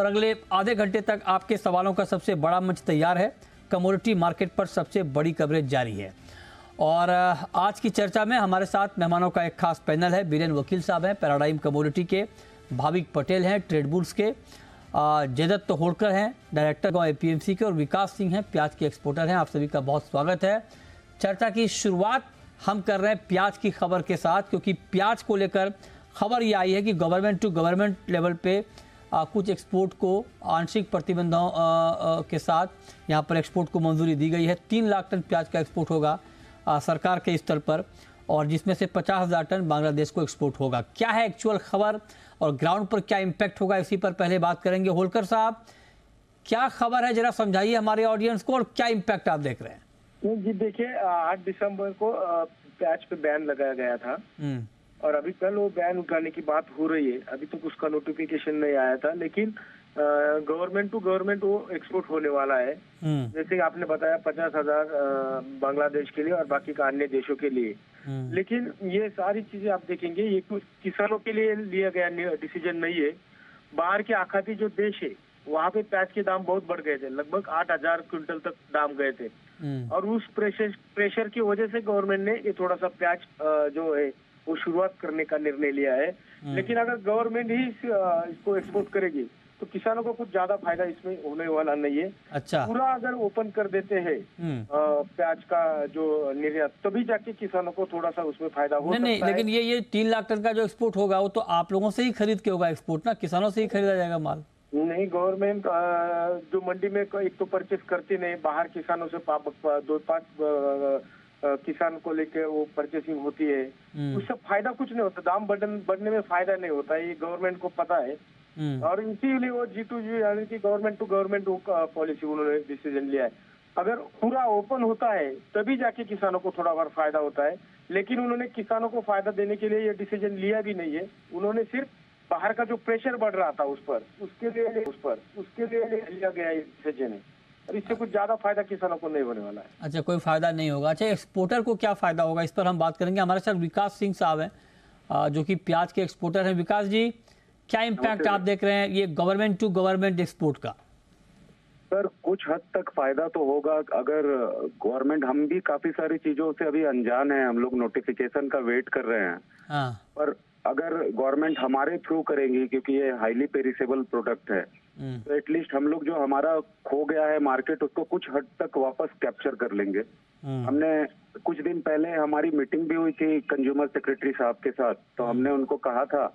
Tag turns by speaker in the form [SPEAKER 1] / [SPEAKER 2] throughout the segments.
[SPEAKER 1] और अगले आधे घंटे तक आपके सवालों का सबसे बड़ा मंच तैयार है। कमोडिटी मार्केट पर सबसे बड़ी कवरेज जारी है और आज की चर्चा में हमारे साथ मेहमानों का एक खास पैनल है। बीरेन वकील साहब हैं पैराडाइम कमोडिटी के, भाविक पटेल हैं ट्रेड बुल्स के, जयदत्त होड़कर हैं डायरेक्टर एपीएमसी के और विकास सिंह हैं प्याज के एक्सपोर्टर हैं। आप सभी का बहुत स्वागत है। चर्चा की शुरुआत हम कर रहे हैं प्याज की खबर के साथ, क्योंकि प्याज को लेकर खबर ये आई है कि गवर्नमेंट टू गवर्नमेंट लेवल पे कुछ एक्सपोर्ट को आंशिक प्रतिबंधों के साथ यहाँ पर एक्सपोर्ट को मंजूरी दी गई है। 3 लाख टन प्याज का एक्सपोर्ट होगा सरकार के स्तर पर, और जिसमें से 50,000 टन बांग्लादेश को एक्सपोर्ट होगा। क्या है एक्चुअल खबर और ग्राउंड पर क्या इम्पैक्ट होगा, इसी पर पहले बात करेंगे। होलकर साहब, क्या खबर है, जरा समझाइए हमारे ऑडियंस को, और क्या इम्पैक्ट आप देख रहे हैं?
[SPEAKER 2] जी देखिए, 8 दिसंबर को प्याज पे बैन लगाया गया था और अभी कल वो बैन उठाने की बात हो रही है। अभी तक उसका नोटिफिकेशन नहीं आया था, लेकिन गवर्नमेंट टू गवर्नमेंट वो एक्सपोर्ट होने वाला है। जैसे कि आपने बताया 50,000 बांग्लादेश के लिए और बाकी का अन्य देशों के लिए। लेकिन ये सारी चीजें आप देखेंगे, ये कुछ किसानों के लिए लिया गया डिसीजन नहीं है। बाहर के आखाती जो देश है वहाँ पे प्याज के दाम बहुत बढ़ गए थे, लगभग 8,000 क्विंटल तक दाम गए थे और उस प्रेशर की वजह से गवर्नमेंट ने ये थोड़ा सा प्याज जो है वो शुरुआत करने का निर्णय लिया है। लेकिन अगर गवर्नमेंट ही इसको एक्सपोर्ट करेगी तो किसानों को कुछ ज्यादा फायदा इसमें होने वाला नहीं है।
[SPEAKER 1] अच्छा,
[SPEAKER 2] पूरा अगर ओपन कर देते हैं प्याज का जो निर्यात, तभी जाके किसानों को थोड़ा सा उसमें फायदा हो सकता है।
[SPEAKER 1] नहीं, लेकिन ये 3 लाख टन का जो एक्सपोर्ट होगा वो तो आप लोगों से ही खरीद के होगा एक्सपोर्ट ना, किसानों से ही खरीदा जाएगा माल?
[SPEAKER 2] नहीं, गवर्नमेंट जो मंडी में एक तो परचेस करती नहीं, बाहर किसानों से 2-5 किसान को लेकर वो परचेसिंग होती है। उससे फायदा कुछ नहीं होता, दाम बढ़ने में फायदा नहीं होता है, ये गवर्नमेंट को पता है। और इसीलिए वो G2G यानी कि गवर्नमेंट टू गवर्नमेंट पॉलिसी उन्होंने डिसीजन लिया है। अगर पूरा ओपन होता है तभी जाके किसानों को थोड़ा और फायदा होता है, लेकिन उन्होंने किसानों को फायदा देने के लिए ये डिसीजन लिया भी नहीं है। उन्होंने सिर्फ बाहर का जो प्रेशर बढ़ रहा था उसके लिए लिया गया ये डिसीजन है, और इससे कुछ ज्यादा फायदा किसानों को नहीं होने वाला है।
[SPEAKER 1] अच्छा, कोई फायदा नहीं होगा। अच्छा, एक्सपोर्टर को क्या फायदा होगा, इस पर हम बात करेंगे। हमारे साथ विकास सिंह साहब हैं जो कि प्याज के एक्सपोर्टर हैं। विकास जी, क्या इम्पैक्ट आप देख रहे हैं ये गवर्नमेंट टू गवर्नमेंट एक्सपोर्ट का?
[SPEAKER 3] सर, कुछ हद तक फायदा तो होगा अगर गवर्नमेंट, हम भी काफी सारी चीजों से अभी अनजान है, हम लोग नोटिफिकेशन का वेट कर रहे हैं।
[SPEAKER 1] हाँ।
[SPEAKER 3] पर अगर गवर्नमेंट हमारे थ्रू करेंगी, क्योंकि ये हाईली पेरिसेबल प्रोडक्ट है, तो एटलीस्ट हम लोग जो हमारा खो गया है मार्केट, उसको कुछ हद तक वापस कैप्चर कर लेंगे। हमने कुछ दिन पहले हमारी मीटिंग भी हुई थी कंज्यूमर सेक्रेटरी साहब के साथ, तो हमने उनको कहा था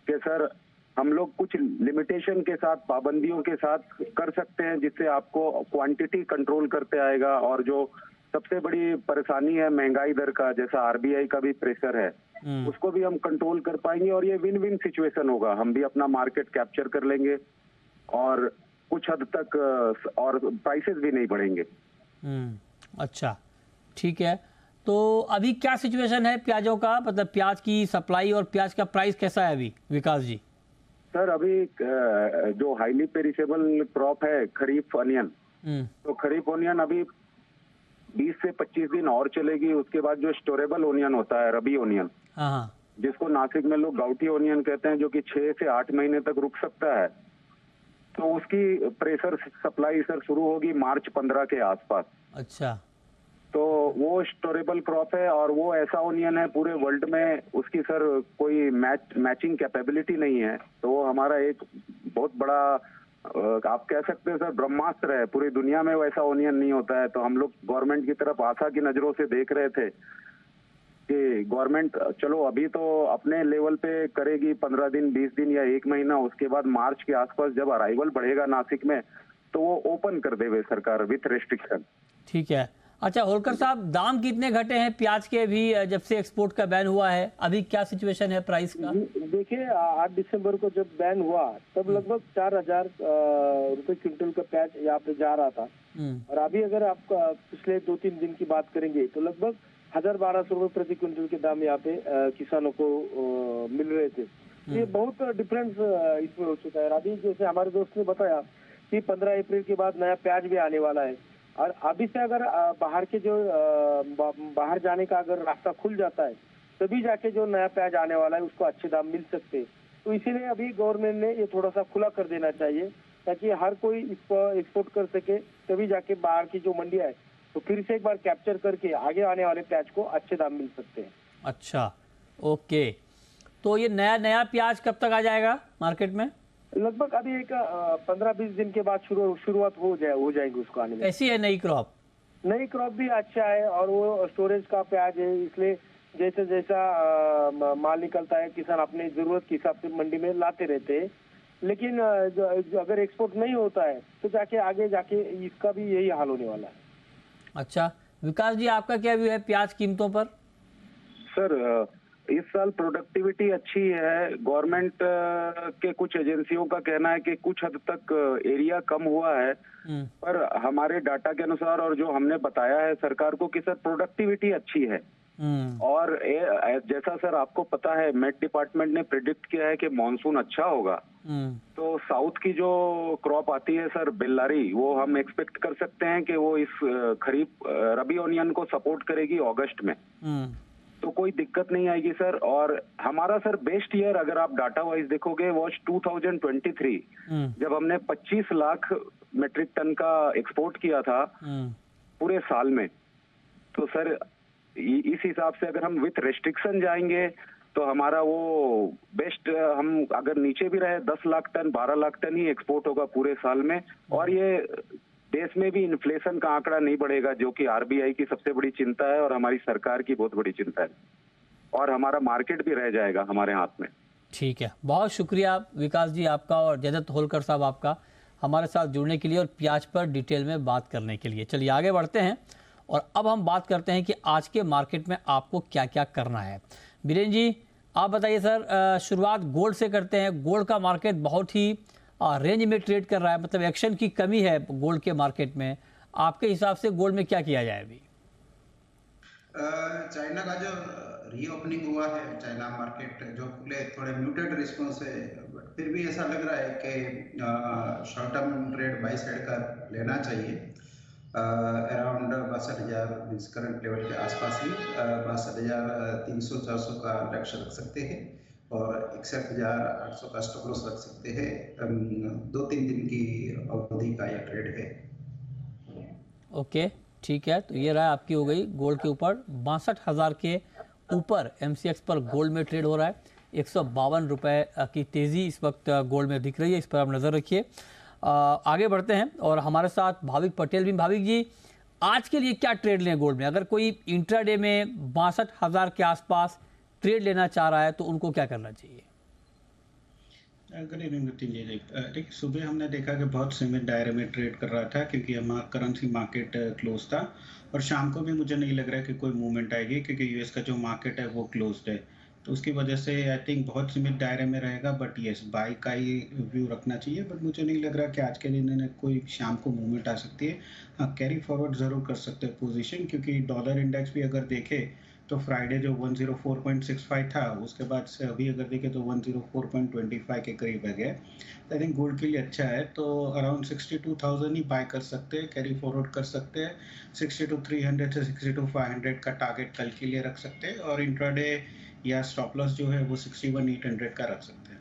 [SPEAKER 3] कि सर हम लोग कुछ लिमिटेशन के साथ, पाबंदियों के साथ कर सकते हैं जिससे आपको क्वांटिटी कंट्रोल करते आएगा, और जो सबसे बड़ी परेशानी है महंगाई दर का, जैसा आरबीआई का भी प्रेशर है, उसको भी हम कंट्रोल कर पाएंगे और ये विन विन सिचुएशन होगा। हम भी अपना मार्केट कैप्चर कर लेंगे और कुछ हद तक और प्राइसेस भी नहीं बढ़ेंगे।
[SPEAKER 1] अच्छा, ठीक है। तो अभी क्या सिचुएशन है प्याजों का, मतलब प्याज की सप्लाई और प्याज का प्राइस कैसा है अभी, विकास जी?
[SPEAKER 3] सर, अभी जो हाईली पेरिसेबल क्रॉप है खरीफ अनियन, तो खरीफ अनियन अभी 20 से 25 दिन और चलेगी। उसके बाद जो स्टोरेबल ओनियन होता है, रबी ओनियन, जिसको नासिक में लोग गाउटी ओनियन कहते हैं, जो कि 6 से 8 महीने तक रुक सकता है, तो उसकी प्रेशर सप्लाई सर शुरू होगी मार्च 15 के आसपास।
[SPEAKER 1] अच्छा,
[SPEAKER 3] तो वो स्टोरेबल क्रॉप है और वो ऐसा ओनियन है पूरे वर्ल्ड में उसकी सर कोई मैचिंग कैपेबिलिटी नहीं है। तो वो हमारा एक बहुत बड़ा, आप कह सकते हैं सर, ब्रह्मास्त्र है। पूरी दुनिया में वैसा ओनियन नहीं होता है। तो हम लोग गवर्नमेंट की तरफ आशा की नजरों से देख रहे थे कि गवर्नमेंट चलो अभी तो अपने लेवल पे करेगी 15 दिन, 20 दिन या 1 महीना, उसके बाद मार्च के आसपास जब अराइवल बढ़ेगा नासिक में तो वो ओपन कर देवे सरकार विथ रेस्ट्रिक्शन।
[SPEAKER 1] ठीक है। अच्छा, होलकर साहब, दाम कितने घटे हैं प्याज के भी जब से एक्सपोर्ट का बैन हुआ है? अभी क्या सिचुएशन है प्राइस का?
[SPEAKER 2] देखिए, 8 दिसंबर को जब बैन हुआ तब लगभग 4,000 रुपए क्विंटल का प्याज यहाँ पे जा रहा था, और अभी अगर आप पिछले 2-3 दिन की बात करेंगे तो लगभग 1,000-1,200 रुपए प्रति क्विंटल के दाम यहाँ पे किसानों को मिल रहे थे। ये बहुत डिफरेंस इसमें हो चुका है। अभी जैसे हमारे दोस्त ने बताया कि 15 अप्रैल के बाद नया प्याज भी आने वाला है, और अभी से अगर बाहर जाने का अगर रास्ता खुल जाता है तभी जाके जो नया प्याज आने वाला है उसको अच्छे दाम मिल सकते हैं। तो इसीलिए अभी गवर्नमेंट ने ये थोड़ा सा खुला कर देना चाहिए ताकि हर कोई इसको एक्सपोर्ट कर सके, तभी जाके बाहर की जो मंडियां है तो फिर से एक बार कैप्चर करके आगे आने वाले प्याज को अच्छे दाम मिल सकते हैं।
[SPEAKER 1] अच्छा, ओके। तो ये नया नया प्याज कब तक आ जाएगा मार्केट में?
[SPEAKER 2] लगभग अभी एक 15-20 दिन के बाद शुरुआत हो जाएगी उसको आने में।
[SPEAKER 1] कैसी है नई क्रॉप?
[SPEAKER 2] नई क्रॉप भी अच्छा है और वो स्टोरेज का प्याज है, इसलिए जैसे जैसा माल निकलता है किसान अपनी जरूरत के हिसाब से मंडी में लाते रहते हैं। लेकिन अगर एक्सपोर्ट नहीं होता है तो जाके आगे जाके इसका भी यही हाल होने वाला है।
[SPEAKER 1] अच्छा, विकास जी आपका क्या व्यू है प्याज कीमतों पर?
[SPEAKER 3] सर, इस साल प्रोडक्टिविटी अच्छी है। गवर्नमेंट के कुछ एजेंसियों का कहना है कि कुछ हद तक एरिया कम हुआ है, पर हमारे डाटा के अनुसार और जो हमने बताया है सरकार को कि सर प्रोडक्टिविटी अच्छी है। और जैसा सर आपको पता है मेट डिपार्टमेंट ने प्रेडिक्ट किया है कि मॉनसून अच्छा होगा, तो साउथ की जो क्रॉप आती है सर बेल्लारी, वो हम एक्सपेक्ट कर सकते हैं कि वो इस खरीफ रबी ओनियन को सपोर्ट करेगी अगस्त में। तो कोई दिक्कत नहीं आएगी सर। और हमारा सर बेस्ट ईयर अगर आप डाटा वाइज देखोगे वो 2023, जब हमने 25 लाख मेट्रिक टन का एक्सपोर्ट किया था पूरे साल में। तो सर इस हिसाब से अगर हम विथ रेस्ट्रिक्शन जाएंगे तो हमारा वो बेस्ट, हम अगर नीचे भी रहे 10 लाख टन 12 लाख टन ही एक्सपोर्ट होगा पूरे साल में। और ये देश में भी इन्फ्लेशन का आंकड़ा नहीं बढ़ेगा, जो कि आरबीआई की सबसे बड़ी चिंता है और हमारी सरकार की बहुत बड़ी चिंता है। और हमारा मार्केट भी रह जाएगा हमारे हाथ में।
[SPEAKER 1] ठीक है, बहुत शुक्रिया विकास जी आपका और जयदत्त होलकर साहब आपका हमारे साथ जुड़ने के लिए और प्याज पर डिटेल में बात करने के लिए। चलिए आगे बढ़ते हैं और अब हम बात करते हैं कि आज के मार्केट में आपको क्या क्या करना है। बीरेन जी आप बताइए सर, शुरुआत गोल्ड से करते हैं। गोल्ड का मार्केट बहुत ही रेंज में ट्रेड कर रहा है, मतलब एक्शन की कमी है गोल्ड के मार्केट में। आपके हिसाब से गोल्ड में क्या किया जाए अभी?
[SPEAKER 4] चाइना का जो रीओपनिंग हुआ है, चाइना मार्केट जो खुले, थोड़े म्यूटेड रिस्पॉन्स है, बट फिर भी ऐसा लग रहा है कि short term trade by side का लेना चाहिए। अराउंड 62,000 मीन्स करंट लेवल के आसपास ही 62,300-400 का लक्ष्य रख सकते हैं और 61,800 का स्टॉप लॉस रख सकते हैं। 2-3 दिन की अवधि का यह ट्रेड है।
[SPEAKER 1] ओके, ठीक है। तो ये राय आपकी हो गई। गोल्ड के ऊपर 62,000 के ऊपर एमसीएक्स पर गोल्ड में ट्रेड हो रहा है। 152 रुपये की तेज़ी इस वक्त गोल्ड में दिख रही है, इस पर आप नज़र रखिए। आगे बढ़ते हैं और हमारे साथ भाविक पटेल भी। भाविक जी आज के लिए क्या ट्रेड लें गोल्ड में? अगर कोई इंट्राडे में 62,000 के आसपास ट्रेड लेना चाह रहा है तो उनको क्या करना चाहिए?
[SPEAKER 5] Good evening Nitin ji. देखिए, सुबह हमने देखा कि बहुत सीमित दायरे में ट्रेड कर रहा था क्योंकि हमारा करेंसी मार्केट क्लोज था, और शाम को भी मुझे नहीं लग रहा है कि कोई मूवमेंट आएगी क्योंकि यूएस का जो मार्केट है वो क्लोज्ड है। तो उसकी वजह से आई थिंक बहुत सीमित दायरे में रहेगा, बट येस बाई का ही व्यू रखना चाहिए। बट मुझे नहीं लग रहा कि आज के दिन कोई शाम को मूवमेंट आ सकती है। हाँ, कैरी फॉरवर्ड ज़रूर कर सकते हैं पोजीशन, क्योंकि डॉलर इंडेक्स भी अगर देखें तो फ्राइडे जो 104.65 था, उसके बाद से अभी अगर देखें तो 104.25 के करीब आ गया। आई थिंक गोल्ड के लिए अच्छा है, तो अराउंड 62,000 ही बाय कर सकते हैं, कैरी फॉरवर्ड कर सकते हैं। 62,300 से 62,500 का टारगेट कल के लिए रख सकते हैं, और इंट्राडे या स्टॉप लॉस जो है वो 61,800 का रख सकते हैं।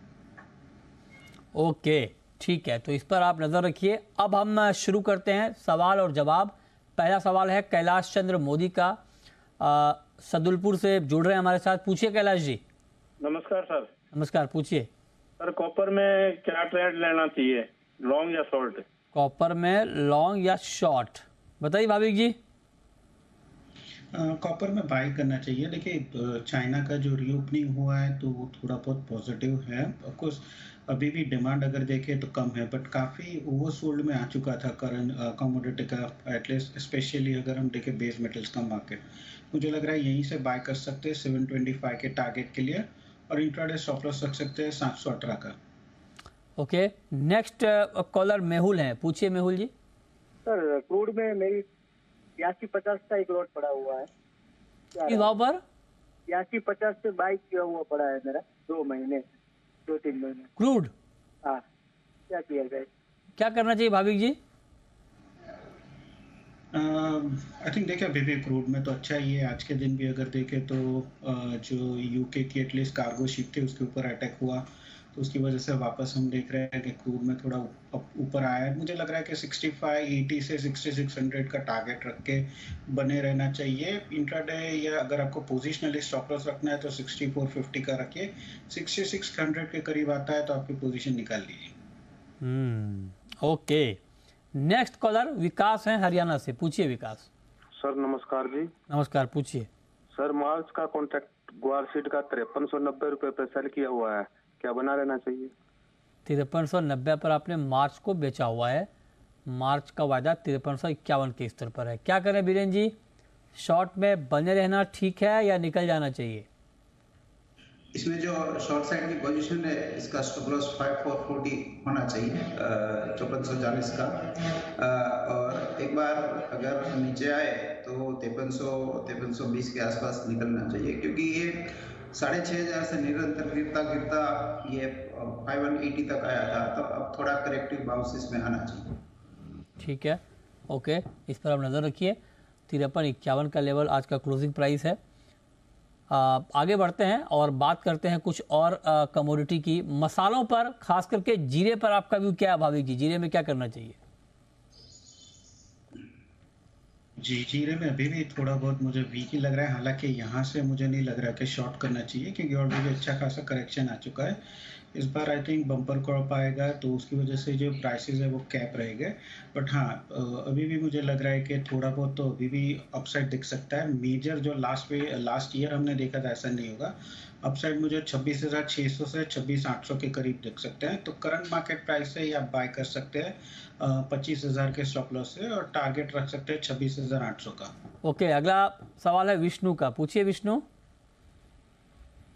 [SPEAKER 1] ओके, ठीक है, तो इस पर आप नज़र रखिए। अब हम शुरू करते हैं सवाल और जवाब। पहला सवाल है कैलाश चंद्र मोदी का, सदुलपुर से जुड़ रहे हैं हमारे साथ। पूछिए कैलाश जी।
[SPEAKER 6] नमस्कार सर।
[SPEAKER 1] नमस्कार, पूछिए।
[SPEAKER 6] सर कॉपर में क्या ट्रेड लेना चाहिए, लॉन्ग या शॉर्ट?
[SPEAKER 1] कॉपर में लॉन्ग या शॉर्ट बताइए भाविक जी।
[SPEAKER 5] कॉपर में बाई करना चाहिए। देखिए, चाइना का जो रीओपनिंग हुआ है तो वो थोड़ा बहुत पॉजिटिव है। ऑफकोर्स अभी भी डिमांड अगर देखें तो कम है, बट काफ़ी ओवरसोल्ड में आ चुका था करंट कमोडिटी का, एटलीस्ट स्पेशली अगर हम देखें बेस मेटल्स का मार्केट। मुझे लग रहा है यहीं से बाय कर सकते हैं 725 के टारगेट के लिए, और इंट्राडे स्टॉप लॉस रख सकते हैं 718 का।
[SPEAKER 1] ओके, नेक्स्ट कॉलर मेहुल हैं। पूछिए मेहुल जी।
[SPEAKER 2] सर क्रूड में मेरी 82-50 का एक लॉट पड़ा हुआ है।
[SPEAKER 1] किस भाव पर?
[SPEAKER 2] 82-50 से बाई किया हुआ पड़ा है मेरा 2-3 महीने
[SPEAKER 1] क्रूड।
[SPEAKER 2] हाँ, क्या किया जाए?
[SPEAKER 1] क्या करना चाहिए भाविक जी?
[SPEAKER 5] आई थिंक देखिए, अभी भी क्रूड में तो अच्छा ही है। आज के दिन भी अगर देखें तो जो यूके की एटलीस्ट कार्गो शिप थी उसके ऊपर अटैक हुआ, तो उसकी वजह से वापस हम देख रहे हैं कि क्रूड में थोड़ा ऊपर आया है। मुझे लग रहा है कि 65-80 से 6600 का टारगेट रख के बने रहना चाहिए इंट्राडे, या अगर आपको पोजिशनली स्टॉप लॉस रखना है तो 6450 का रखिए। 6600 के करीब आता है तो आपकी पोजीशन निकाल लीजिए।
[SPEAKER 1] ओके, नेक्स्ट कॉलर विकास है हरियाणा से। पूछिए विकास।
[SPEAKER 7] सर नमस्कार जी।
[SPEAKER 1] नमस्कार, पूछिए।
[SPEAKER 7] सर मार्च का कॉन्ट्रैक्ट ग्वार सीड का 5390 रुपए पे सेल किया हुआ है, क्या बना रहना चाहिए?
[SPEAKER 1] 5390 पर आपने मार्च को बेचा हुआ है। मार्च का वायदा 5351 के स्तर पर है। क्या करें बीरेन जी, शॉर्ट में बने रहना ठीक है या निकल जाना चाहिए?
[SPEAKER 4] इसमें जो शॉर्ट साइड की पोजीशन है इसका स्टॉप लॉस 5440 होना चाहिए, 5440 का। और एक बार अगर नीचे आए तो 5320 के आसपास निकलना चाहिए, क्योंकि ये 6500 से निरंतर गिरता गिरता ये 5180 तक आया था, तो अब थोड़ा करेक्टिव बाउंस इसमें आना चाहिए।
[SPEAKER 1] ठीक है, ओके, इस पर आप नज़र रखिए। 5351 का लेवल आज का क्लोजिंग प्राइस है। आगे बढ़ते हैं और बात करते हैं कुछ और कमोडिटी की। मसालों पर, खास करके जीरे पर आपका व्यू क्या है भाविक जी? जीरे में क्या करना चाहिए?
[SPEAKER 5] जी, जीरे में अभी भी थोड़ा बहुत मुझे वीक ही लग रहा है। हालांकि यहाँ से मुझे नहीं लग रहा कि शॉर्ट करना चाहिए, क्योंकि ऑलरेडी अच्छा खासा करेक्शन आ चुका है। इस बार आई थिंक बम्पर क्रॉप आएगा तो उसकी वजह से जो प्राइसेस है वो कैप रहेंगे। बट हाँ, अभी भी मुझे लग रहा है कि थोड़ा बहुत तो अभी भी अपसाइड दिख सकता है। मेजर जो लास्ट ईयर हमने देखा था ऐसा नहीं होगा। अपसाइड मुझे 26,600 से 26,800 के करीब दिख सकते हैं। तो करंट मार्केट प्राइस से आप बाय कर सकते हैं 25,000 के स्टॉप लॉस से, और टारगेट रख सकते हैं 26,800 का।
[SPEAKER 1] ओके, अगला सवाल है विष्णु का। पूछिए विष्णु।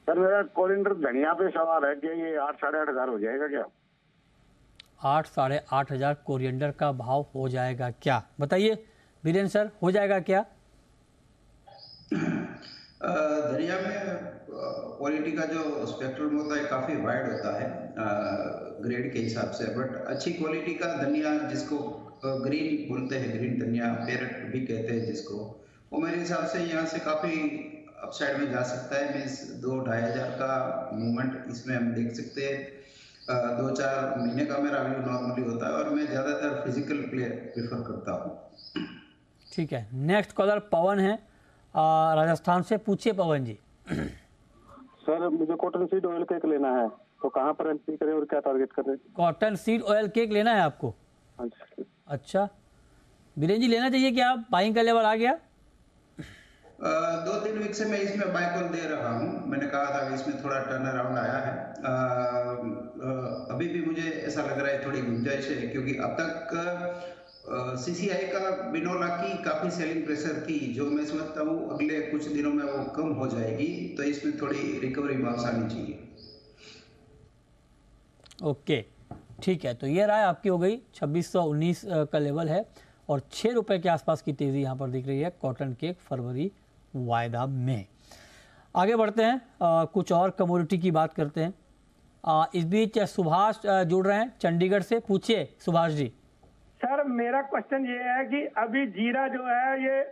[SPEAKER 7] सर मेरा कोरिएंडर धनिया पे सवाल है कि ये 8-8,500 हो जाएगा क्या?
[SPEAKER 1] 8-8,500 कोरिएंडर का भाव हो जाएगा क्या? बताइए बीरेन सर, हो जाएगा क्या?
[SPEAKER 4] धनिया में क्वालिटी का जो स्पेक्ट्रम होता है काफ़ी वाइड होता है ग्रेड के हिसाब से। बट अच्छी क्वालिटी का धनिया, जिसको ग्रीन बोलते हैं, ग्रीन धनिया, पैरेट भी कहते हैं जिसको, वो मेरे हिसाब से यहाँ से काफ़ी अपसाइड में जा सकता है। मीन्स 2-2,500 का मूवमेंट इसमें हम देख सकते हैं। 2-4 महीने का मेरा व्यू नॉर्मली होता है, और मैं ज़्यादातर फिजिकल प्ले प्रेफर करता हूँ।
[SPEAKER 1] ठीक है, नेक्स्ट कॉलर पवन है राजस्थान से। पूछिए पवन जी।
[SPEAKER 7] सर मुझे कॉटन सीड ऑयल केक लेना है, तो कहाँ पर एंट्री करें और क्या टारगेट करें?
[SPEAKER 1] कॉटन सीड ऑयल केक लेना है आपको? अच्छा, बीरेन जी लेना चाहिए क्या? बाइंग का लेवल आ गया?
[SPEAKER 4] 2-3 वीक से मैं इसमें बाय कॉल दे रहा हूँ। मैंने कहा था कि इसमें थोड़ा टर्न अराउंड आया है। अभी भी मुझे ऐसा लग रहा है थोड़ी गुंजाइश है, क्योंकि अब तक सीसीआई का बिनोला की काफी सेलिंग प्रेशर थी, जो मैं समझता हूँ अगले कुछ दिनों में वो कम हो जाएगी, तो इसमें थोड़ी रिकवरी वापस आनी चाहिए।
[SPEAKER 1] ओके, ठीक है, तो ये राय आपकी हो गई। 2619 का लेवल है और 6 रुपए के आसपास की तेजी यहाँ पर दिख रही है कॉटन केक फरवरी वायदा में। आगे बढ़ते हैं, कुछ और कमोडिटी की बात करते हैं। इस बीच सुभाष जुड़ रहे हैं चंडीगढ़ से। पूछिए सुभाष जी।
[SPEAKER 8] सर मेरा क्वेश्चन ये है कि अभी जीरा जो है ये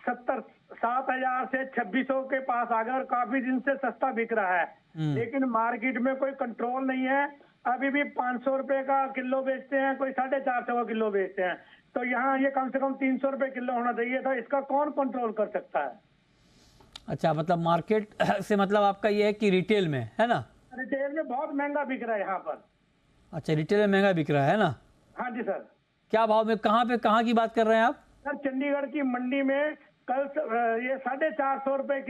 [SPEAKER 8] 7,000 से 2,600 के पास आ गया और काफी दिन से सस्ता बिक रहा है, लेकिन मार्केट में कोई कंट्रोल नहीं है। अभी भी 500 रुपए का किलो बेचते हैं, कोई 450 का किलो बेचते हैं, तो यहाँ ये कम से कम 300 रुपए किलो होना चाहिए था। इसका कौन कंट्रोल कर सकता है?
[SPEAKER 1] अच्छा, मतलब मार्केट से मतलब आपका ये है कि रिटेल में है ना?
[SPEAKER 8] रिटेल में बहुत महंगा बिक रहा है यहाँ पर।
[SPEAKER 1] अच्छा, रिटेल में महंगा बिक रहा है ना?
[SPEAKER 8] हाँ जी सर।
[SPEAKER 1] क्या भाव में, कहाँ की बात कर रहे हैं आप?
[SPEAKER 8] सर चंडीगढ़ की मंडी में कल ये 450 रुपए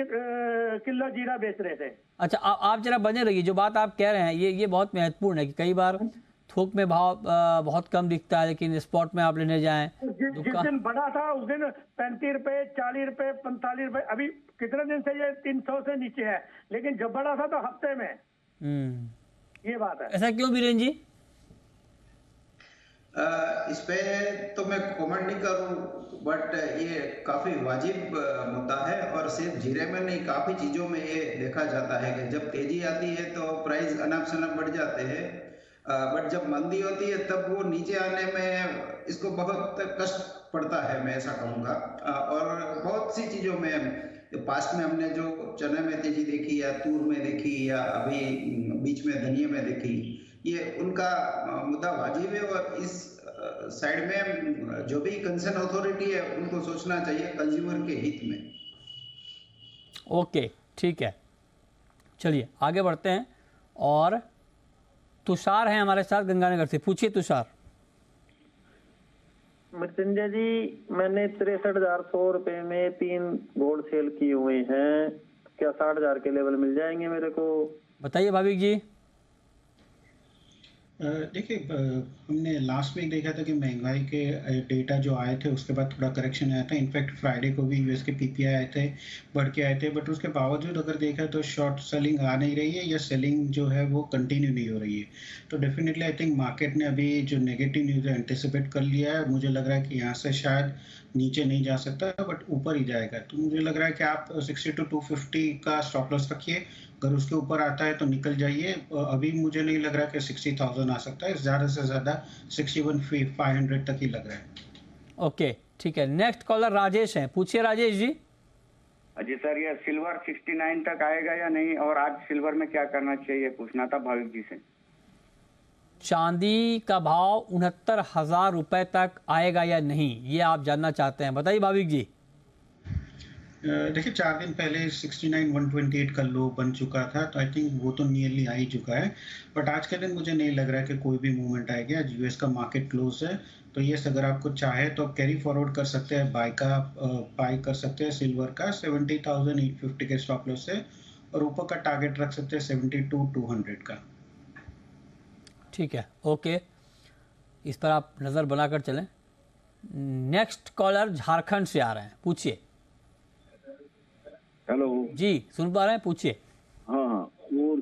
[SPEAKER 8] किलो जीरा बेच रहे थे।
[SPEAKER 1] अच्छा, आप जरा बने रहिए। जो बात आप कह रहे हैं ये बहुत महत्वपूर्ण है कि कई बार थोक में भाव बहुत कम दिखता है, लेकिन स्पॉट में आप लेने जाएं।
[SPEAKER 8] जिस दिन बढ़ा था उस दिन 35 रुपए, 40 रुपए, 45 रुपए। अभी कितने दिन से ये 300 से नीचे है, लेकिन जब बढ़ा था तो हफ्ते में। ये बात है।
[SPEAKER 1] ऐसा क्यों बीरेन जी?
[SPEAKER 4] इस पे तो मैं कमेंट नहीं करूं, बट ये काफी वाजिब मुद्दा है, और सिर्फ जीरे में नहीं, काफी चीजों में ये देखा जाता है कि जब तेजी आती है तो प्राइस अनाप शनाप बढ़ जाते हैं, बट जब मंदी होती है तब वो नीचे आने में इसको बहुत पड़ता है, मैं ऐसा कहूँगा। और बहुत सी चीज़ों में पास्ट में हमने जो चने में तेजी देखी या तूर में देखी या अभी बीच में धनिया में देखी, ये उनका मुद्दा वाजिब है और इस साइड में जो भी कंसर्न अथॉरिटी है उनको सोचना चाहिए कंज्यूमर के हित में।
[SPEAKER 1] ओके, ठीक है, चलिए आगे बढ़ते हैं। और तुषार हैं हमारे साथ गंगानगर से। पूछिए तुषार।
[SPEAKER 9] मृत्युंजय जी, मैंने 63,100 रुपए में 3 गोल्ड सेल किए हुए हैं, क्या 60,000 के लेवल मिल जाएंगे मेरे को?
[SPEAKER 1] बताइए भाविक जी।
[SPEAKER 5] देखिए, हमने लास्ट वीक देखा था कि महंगाई के डेटा जो आए थे उसके बाद थोड़ा करेक्शन आया था। इनफैक्ट फ्राइडे को भी यूएस के पीपीआई आए थे, बढ़ के आए थे, बट उसके बावजूद अगर देखा तो शॉर्ट सेलिंग आ नहीं रही है या सेलिंग जो है वो कंटिन्यू नहीं हो रही है। तो डेफिनेटली आई थिंक मार्केट ने अभी जो नेगेटिव न्यूज़ है एंटिसिपेट कर लिया है। मुझे लग रहा है कि यहाँ से शायद नीचे नहीं जा सकता बट ऊपर ही जाएगा। तो मुझे लग रहा है कि आप 60 to 250 का स्टॉप लॉस रखिए, अगर उसके ऊपर आता है तो निकल जाइए। अभी मुझे नहीं लग रहा कि 60,000 आ सकता है, ज़्यादा से ज़्यादा 61,500 तक ही लग रहा है।
[SPEAKER 1] ओके, ठीक है। नेक्स्ट कॉलर राजेश हैं। पूछिए राजेश जी।
[SPEAKER 10] जी सर, ये सिल्वर 69 तक आएगा या नहीं, और आज सिल्वर में क्या करना चाहिए पूछना था भाविक जी से।
[SPEAKER 1] चांदी का भाव 69,000 रुपए तक आएगा या नहीं, ये आप जानना चाहते हैं। बताइए भाविक जी।
[SPEAKER 5] देखिए, 4 दिन पहले 69,128 का लो बन चुका था, तो आई थिंक वो तो नियरली आ ही चुका है। बट आज के दिन मुझे नहीं लग रहा है कि कोई भी मूवमेंट आएगी। आज यूएस का मार्केट क्लोज है, तो ये अगर आपको चाहे तो कैरी फॉरवर्ड कर सकते हैं, बाय कर सकते हैं सिल्वर का 70,850 के स्टॉप लॉस से, और ऊपर का टारगेट रख सकते हैं 72,200 का।
[SPEAKER 1] ठीक है, ओके, इस पर आप नज़र बनाकर चलें। नेक्स्ट कॉलर झारखंड से आ रहे हैं। पूछिए।
[SPEAKER 11] हेलो
[SPEAKER 1] जी, सुन पा रहे हैं, पूछिए।
[SPEAKER 11] हाँ, वो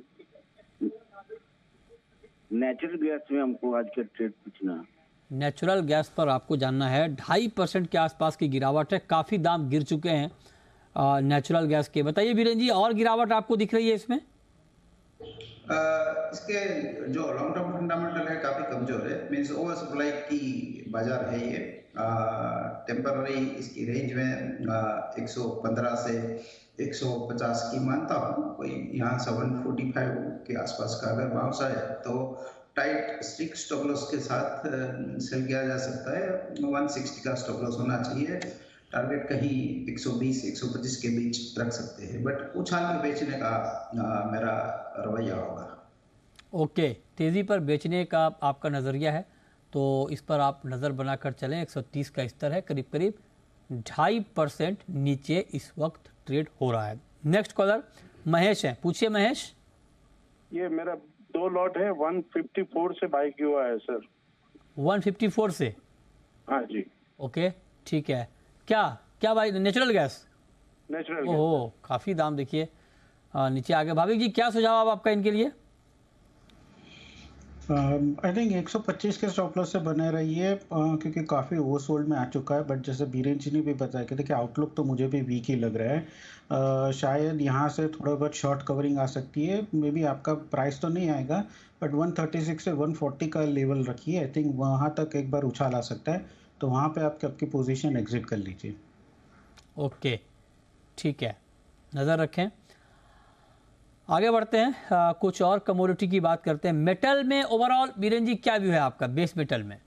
[SPEAKER 11] नेचुरल गैस में हमको आज का ट्रेड पूछना।
[SPEAKER 1] नेचुरल गैस पर आपको जानना है। 2.5% के आसपास की गिरावट है, काफ़ी दाम गिर चुके हैं नेचुरल गैस के। बताइए वीरेंद्र जी, और गिरावट आपको दिख रही है इसमें?
[SPEAKER 4] इसके जो लॉन्ग टर्म फंडामेंटल है काफी कमजोर है, मींस ओवर सप्लाई की बाजार है ये। टेम्पररी इसकी रेंज में 115 से 150 की मानता हूँ। कोई यहाँ 745 के आसपास का अगर बाउंस आए तो टाइट स्ट्रिक्ट स्टॉप लॉस के साथ सेल किया जा सकता है। 160 का स्टॉप लॉस होना चाहिए। टारगेट कहीं 120-125 के बीच रख सकते हैं, बट उछाल में बेचने का मेरा रवैया होगा।
[SPEAKER 1] ओके, तेज़ी पर बेचने का आपका नज़रिया है, तो इस पर आप नज़र बनाकर चलें। 130 का स्तर है, करीब करीब 2.5% नीचे इस वक्त ट्रेड हो रहा है। नेक्स्ट कॉलर महेश हैं। पूछिए महेश।
[SPEAKER 6] ये मेरा 2 लॉट है, 154 से बाई किया हुआ है सर।
[SPEAKER 1] 154 से?
[SPEAKER 6] हाँ जी।
[SPEAKER 1] ओके, ठीक है। क्या भाई? Natural gas?
[SPEAKER 6] Natural gas.
[SPEAKER 1] Oh, काफ़ी दाम देखिए नीचे आ गए। भाविक जी, क्या सुझाव आपका इनके लिए?
[SPEAKER 5] आई थिंक 125 के स्टॉप लॉस से बने रहिए, क्योंकि काफ़ी ओवरसोल्ड में आ चुका है। बट जैसे बीरेंद्र जी ने भी बताया कि देखिए आउटलुक तो मुझे भी वीक ही लग रहा है। शायद यहाँ से थोड़ा बहुत शॉर्ट कवरिंग आ सकती है। मे बी आपका प्राइस तो नहीं आएगा, बट 136 से 140 का लेवल रखिए। आई थिंक वहाँ तक एक बार उछाल आ सकता है, तो वहाँ पे आपकी पोजीशन एग्जिट कर लीजिए।
[SPEAKER 1] ओके, ठीक है, नज़र रखें। आगे बढ़ते हैं, कुछ और कमोडिटी की बात करते हैं। मेटल में ओवरऑल बीरेन जी क्या व्यू है आपका बेस मेटल में?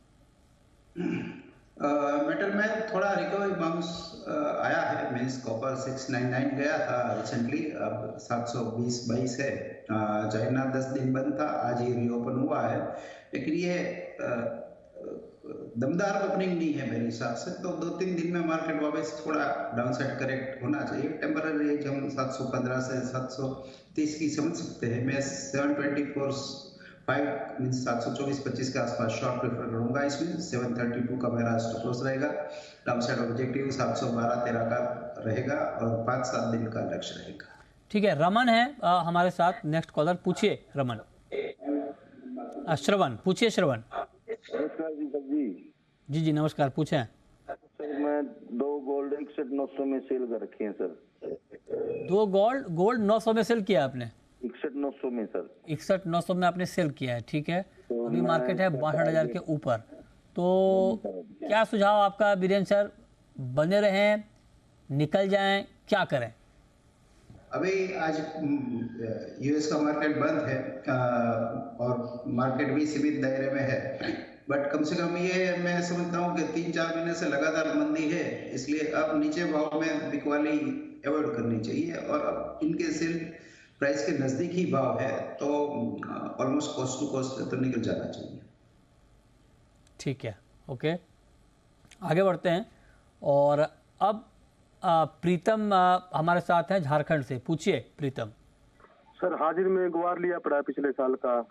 [SPEAKER 4] मेटल में थोड़ा रिकवरी बाउंस आया है। मींस कॉपर 699 गया था रिसेंटली, अब 720-22 है। चाइना 10 दिन बंद था, आज ही रीओपन हुआ है, लेकिन ये दमदार ओपनिंग नहीं है मेरे हिसाब से। तो 2-3 दिन में मार्केट वापस थोड़ा डाउनसाइड करेक्ट होना चाहिए। टेम्पररी रेंज हम 715 से 730 की समझ सकते हैं। मैं 724.5 मींस 724-25 के आसपास शॉर्ट प्रेफर करूंगा इसमें। 732 का मेरा स्टॉप लॉस रहेगा। डाउनसाइड ऑब्जेक्टिव 712-13 का रहेगा और 5-7 दिन का लक्ष्य रहेगा।
[SPEAKER 1] ठीक है, रमन है हमारे साथ। नेक्स्ट कॉलर, पूछिए रमन। श्रवण, पूछिए श्रवण।
[SPEAKER 11] नमस्कार जी सर जी।
[SPEAKER 1] जी नमस्कार, पूछें।
[SPEAKER 11] सर मैं 2 गोल्ड 61,900 में सेल कर रखे हैं सर।
[SPEAKER 1] 2 गोल्ड 900 में सेल किया आपने?
[SPEAKER 11] 61,900 में सर।
[SPEAKER 1] 61,900 में आपने सेल किया है, ठीक है। तो अभी मार्केट है 62,000 के ऊपर, तो क्या सुझाव आपका बीरेन सर? बने रहें, निकल जाएं, क्या करें?
[SPEAKER 4] अभी आज यूएस का मार्केट बंद है और मार्केट भी सीमित दायरे में है, बट कम से कम ये मैं समझता हूँ कि 3-4 महीने से लगातार मंदी है, इसलिए अब नीचे भाव में बिकवाली अवॉइड करनी चाहिए और अब इनके सेल प्राइस के नजदीक ही भाव है तो ऑलमोस्ट कॉस्ट टू कॉस्ट तो निकल जाना चाहिए।
[SPEAKER 1] ठीक है, ओके, आगे बढ़ते हैं। और अब प्रीतम हमारे साथ हैं झारखंड से। पूछिए प्रीतम।
[SPEAKER 7] सर हाजिर में ग्वार लिया पड़ा है पिछले साल का।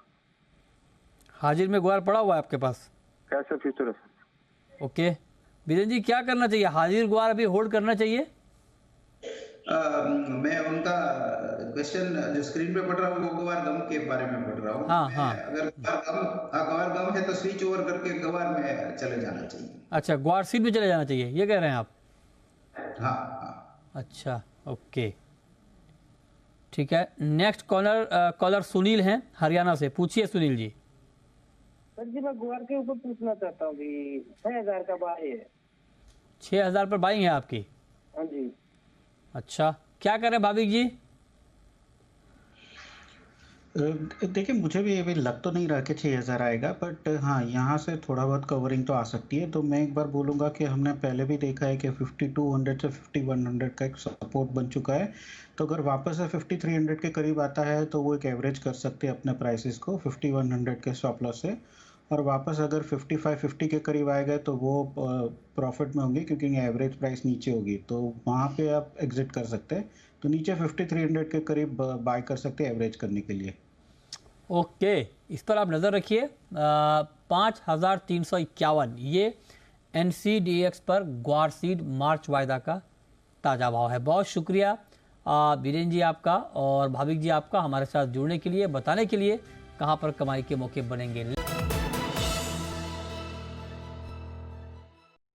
[SPEAKER 1] हाजिर में ग्वार पड़ा हुआ है आपके पास?
[SPEAKER 7] कैसे फ्यूचर है सर?
[SPEAKER 1] ओके, बीरेन जी क्या करना चाहिए? हाजिर ग्वार अभी होल्ड करना चाहिए?
[SPEAKER 4] मैं उनका क्वेश्चन जो स्क्रीन पे पढ़ रहा हूँ वो गवार गम के बारे में पढ़ रहा हूँ।
[SPEAKER 1] हाँ।
[SPEAKER 4] अगर गवार गम है तो स्विच ओवर करके गवार में चले जाना चाहिए।
[SPEAKER 1] अच्छा, ग्वार सीड में चले जाना चाहिए, ये कह रहे हैं आप?
[SPEAKER 4] हाँ।
[SPEAKER 1] अच्छा, ओके, ठीक है। नेक्स्ट कॉलर सुनील हैं हरियाणा से। पूछिए सुनील जी।
[SPEAKER 12] सर जी मैं ग्वार के ऊपर पूछना चाहता हूँ कि 6000 का बाय है।
[SPEAKER 1] 6000 पर बाइंग है आपकी?
[SPEAKER 12] हाँ जी।
[SPEAKER 1] अच्छा, क्या करें भाविक जी?
[SPEAKER 5] देखिए मुझे भी अभी लग तो नहीं रहा कि 6000 आएगा, बट हाँ यहाँ से थोड़ा बहुत कवरिंग तो आ सकती है। तो मैं एक बार बोलूँगा कि हमने पहले भी देखा है कि 5200 से 5100 का एक सपोर्ट बन चुका है, तो अगर वापस से 5300 के करीब आता है तो वो एक एवरेज कर सकते हैं अपने प्राइसेस को 5100 के स्टॉप लॉस से, और वापस अगर 5550 के करीब आएगा तो वो प्रॉफिट में होंगे क्योंकि एवरेज प्राइस नीचे होगी, तो वहाँ पे आप एग्जिट कर सकते हैं। तो नीचे 5300 के करीब बाय कर सकते हैं एवरेज करने के लिए।
[SPEAKER 1] ओके, इस पर आप नज़र रखिए। 5351 ये NCDX पर ग्वार सीड मार्च वायदा का ताज़ा भाव है। बहुत शुक्रिया बीरेन जी आपका और भाविक जी आपका हमारे साथ जुड़ने के लिए, बताने के लिए कहाँ पर कमाई के मौके बनेंगे।